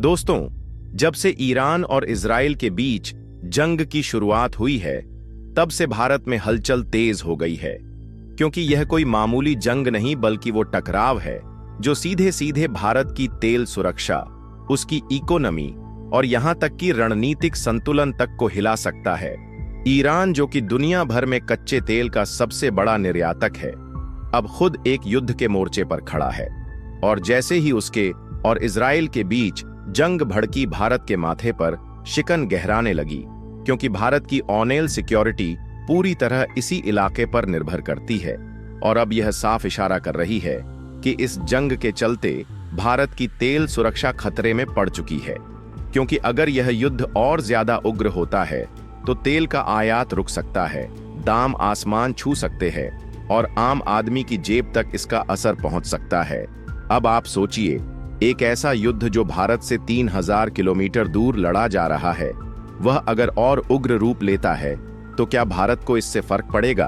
दोस्तों, जब से ईरान और इजराइल के बीच जंग की शुरुआत हुई है, तब से भारत में हलचल तेज हो गई है। क्योंकि यह कोई मामूली जंग नहीं बल्कि वो टकराव है जो सीधे सीधे भारत की तेल सुरक्षा, उसकी इकोनॉमी और यहां तक कि रणनीतिक संतुलन तक को हिला सकता है। ईरान, जो कि दुनिया भर में कच्चे तेल का सबसे बड़ा निर्यातक है, अब खुद एक युद्ध के मोर्चे पर खड़ा है। और जैसे ही उसके और इजराइल के बीच जंग भड़की, भारत के माथे पर शिकन गहराने लगी, क्योंकि भारत की ऑनेल सिक्योरिटी पूरी तरह इसी इलाके पर निर्भर करती है। और अब यह साफ इशारा कर रही है कि इस जंग के चलते भारत की तेल सुरक्षा खतरे में पड़ चुकी है। क्योंकि अगर यह युद्ध और ज्यादा उग्र होता है तो तेल का आयात रुक सकता है, दाम आसमान छू सकते हैं और आम आदमी की जेब तक इसका असर पहुंच सकता है। अब आप सोचिए, एक ऐसा युद्ध जो भारत से 3000 किलोमीटर दूर लड़ा जा रहा है, वह अगर और उग्र रूप लेता है तो क्या भारत को इससे फर्क पड़ेगा?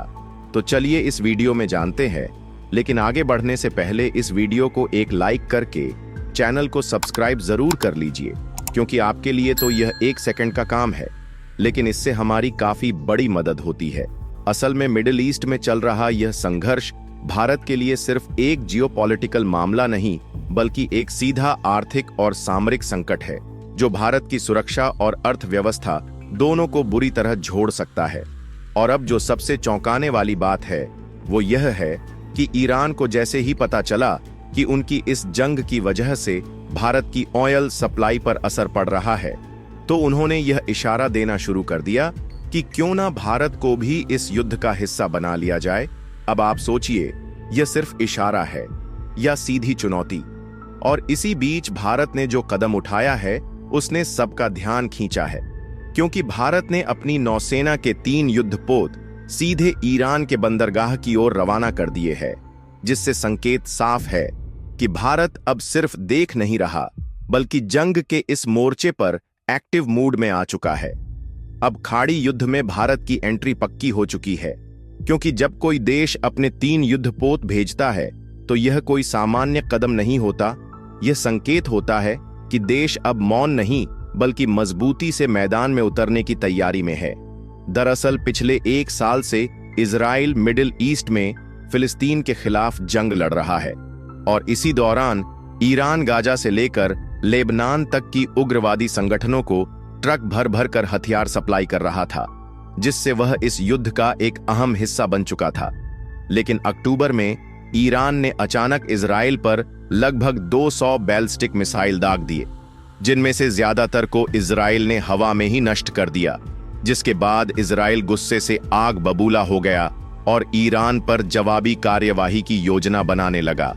तो चलिए इस वीडियो में जानते हैं। लेकिन आगे बढ़ने से पहले इस वीडियो को एक लाइक करके चैनल को सब्सक्राइब जरूर कर लीजिए, क्योंकि आपके लिए तो यह 1 सेकंड का काम है, लेकिन इससे हमारी काफी बड़ी मदद होती है। असल में मिडिल ईस्ट में चल रहा यह संघर्ष भारत के लिए सिर्फ एक जियोपॉलिटिकल मामला नहीं, बल्कि एक सीधा आर्थिक और सामरिक संकट है जो भारत की सुरक्षा और अर्थव्यवस्था दोनों को बुरी तरह झोड़ सकता है। और अब जो सबसे चौंकाने वाली बात है वो यह है कि ईरान को जैसे ही पता चला कि उनकी इस जंग की वजह से भारत की ऑयल सप्लाई पर असर पड़ रहा है, तो उन्होंने यह इशारा देना शुरू कर दिया कि क्यों ना भारत को भी इस युद्ध का हिस्सा बना लिया जाए। अब आप सोचिए, यह सिर्फ इशारा है या सीधी चुनौती? और इसी बीच भारत ने जो कदम उठाया है उसने सबका ध्यान खींचा है, क्योंकि भारत ने अपनी नौसेना के 3 युद्धपोत सीधे ईरान के बंदरगाह की ओर रवाना कर दिए हैं, जिससे संकेत साफ है कि भारत अब सिर्फ देख नहीं रहा, बल्कि जंग के इस मोर्चे पर एक्टिव मूड में आ चुका है। अब खाड़ी युद्ध में भारत की एंट्री पक्की हो चुकी है, क्योंकि जब कोई देश अपने 3 युद्धपोत भेजता है तो यह कोई सामान्य कदम नहीं होता। यह संकेत होता है कि देश अब मौन नहीं बल्कि मजबूती से मैदान में उतरने की तैयारी में है। दरअसल पिछले 1 साल से इजराइल मिडिल ईस्ट में फिलिस्तीन के खिलाफ जंग लड़ रहा है, और इसी दौरान ईरान गाजा से लेकर लेबनान तक की उग्रवादी संगठनों को ट्रक भर भर कर हथियार सप्लाई कर रहा था, जिससे वह इस युद्ध का एक अहम हिस्सा बन चुका था। लेकिन अक्टूबर में ईरान ने अचानक इजराइल पर लगभग 200 बैलिस्टिक मिसाइल दाग दिए, जिनमें से ज्यादातर को इजराइल ने हवा में ही नष्ट कर दिया, जिसके बाद इजराइल गुस्से से आग बबूला हो गया और ईरान पर जवाबी कार्यवाही की योजना बनाने लगा।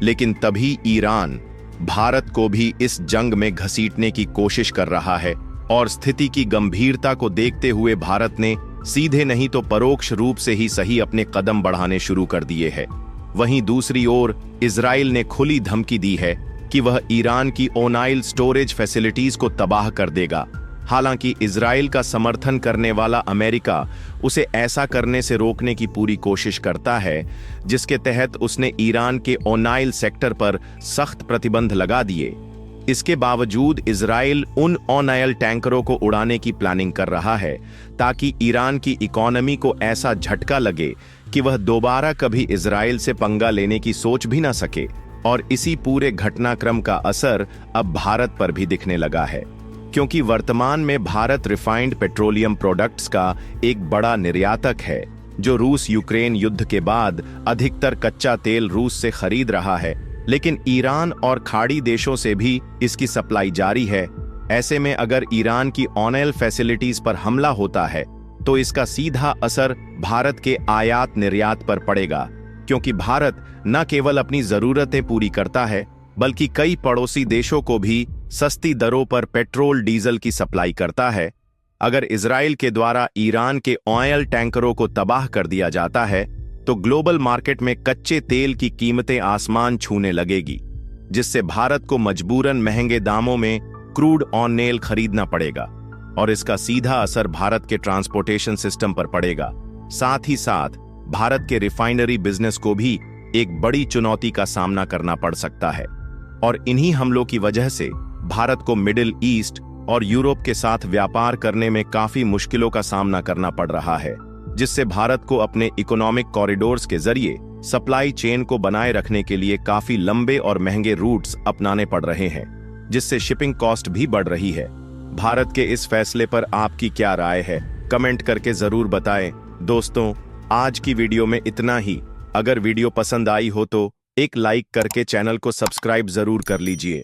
लेकिन तभी ईरान भारत को भी इस जंग में घसीटने की कोशिश कर रहा है, और स्थिति की गंभीरता को देखते हुए भारत ने सीधे नहीं तो परोक्ष रूप से ही सही अपने कदम बढ़ाने शुरू कर दिए हैं। वहीं दूसरी ओर इजराइल ने खुली धमकी दी है कि वह ईरान की ओनाइल स्टोरेज फैसिलिटीज को तबाह कर देगा। हालांकि इजराइल का समर्थन करने वाला अमेरिका उसे ऐसा करने से रोकने की पूरी कोशिश करता है, जिसके तहत उसने ईरान के ओनाइल सेक्टर पर सख्त प्रतिबंध लगा दिए। इसके बावजूद इजराइल उन ऑनाइल टैंकरों को उड़ाने की प्लानिंग कर रहा है, ताकि ईरान की इकोनॉमी को ऐसा झटका लगे कि वह दोबारा कभी इजराइल से पंगा लेने की सोच भी ना सके। और इसी पूरे घटनाक्रम का असर अब भारत पर भी दिखने लगा है, क्योंकि वर्तमान में भारत रिफाइंड पेट्रोलियम प्रोडक्ट्स का एक बड़ा निर्यातक है, जो रूस यूक्रेन युद्ध के बाद अधिकतर कच्चा तेल रूस से खरीद रहा है। लेकिन ईरान और खाड़ी देशों से भी इसकी सप्लाई जारी है। ऐसे में अगर ईरान की ऑनेल फैसिलिटीज पर हमला होता है तो इसका सीधा असर भारत के आयात निर्यात पर पड़ेगा, क्योंकि भारत न केवल अपनी जरूरतें पूरी करता है बल्कि कई पड़ोसी देशों को भी सस्ती दरों पर पेट्रोल डीजल की सप्लाई करता है। अगर इजराइल के द्वारा ईरान के ऑयल टैंकरों को तबाह कर दिया जाता है तो ग्लोबल मार्केट में कच्चे तेल की कीमतें आसमान छूने लगेगी, जिससे भारत को मजबूरन महंगे दामों में क्रूड ऑनेल खरीदना पड़ेगा, और इसका सीधा असर भारत के ट्रांसपोर्टेशन सिस्टम पर पड़ेगा। साथ ही साथ भारत के रिफाइनरी बिजनेस को भी एक बड़ी चुनौती का सामना करना पड़ सकता है। और इन्हीं हमलों की वजह से भारत को मिडिल ईस्ट और यूरोप के साथ व्यापार करने में काफी मुश्किलों का सामना करना पड़ रहा है, जिससे भारत को अपने इकोनॉमिक कॉरिडोर्स के जरिए सप्लाई चेन को बनाए रखने के लिए काफी लंबे और महंगे रूट्स अपनाने पड़ रहे हैं, जिससे शिपिंग कॉस्ट भी बढ़ रही है। भारत के इस फैसले पर आपकी क्या राय है, कमेंट करके जरूर बताएं। दोस्तों, आज की वीडियो में इतना ही। अगर वीडियो पसंद आई हो तो एक लाइक करके चैनल को सब्सक्राइब जरूर कर लीजिए।